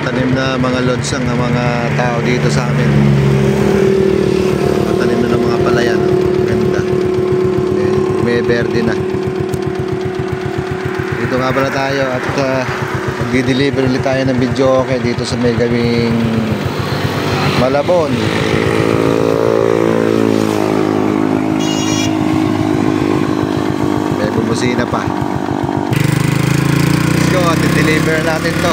Nagtatanim na mga lodsang ang mga tao dito sa amin. Nagtatanim na ng mga palayan. Ganda. May berde na. Dito nga pala tayo at magdi-deliver ulit tayo ng video okay dito sa may gawing Malabon. May bumusina pa. Let's go at i-deliver natin to.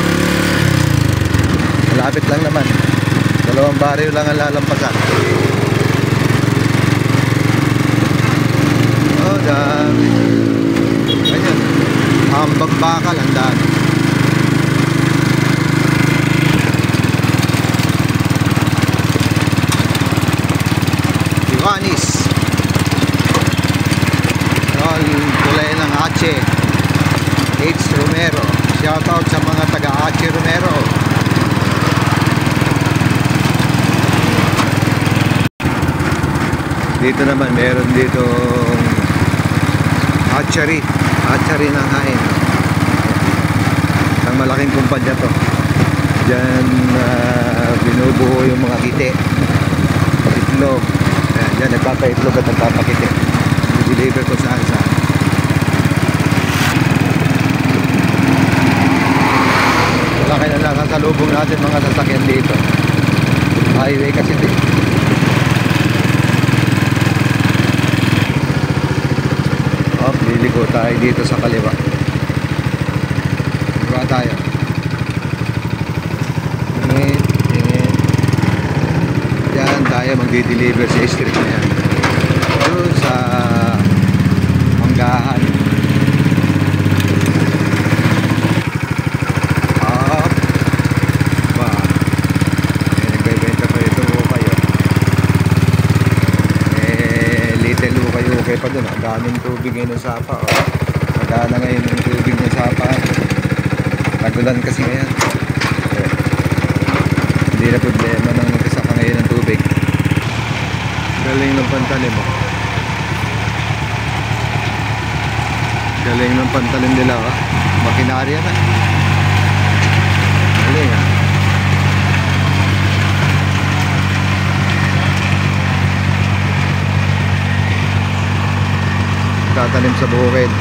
Malapit lang naman. 2 baryo lang ang lalampasan. Oh, dami. Ganyan. Hambang bakal ang dami. Iwanis. Yun, kulay ng Ache. H. Romero. Shoutout sa mga taga Ache Romero. Dito naman meron dito hatchery ng hain. Isang malaking kumpanya to. Diyan binubuo yung mga kite, itlog. Ayan, diyan nagpapaitlog at nagpapakite. I-deliver ko saan. Malaki na lang ang salubong natin mga sasakyan dito. Highway kasi dito. Liliko tayo dito sa kaliwa. Kaliwa tayo. Tingin. Diyan tayo magdi-deliver sa street na yan. Doon sa Manggahan. Ba. Nagbebenta pa ito kayo. Little ukay-ukay pa doon. Ang daming tubig ngayon ng Sapa. Magana ngayon ng tubig ng Sapa. Tagulan kasi ngayon. Hindi na problema nang magkasaka ngayon ng tubig. Galing ng pantalim mo. Galing ng pantalim nila. Makinarya na. Galing ah. Tatanim sa bukid.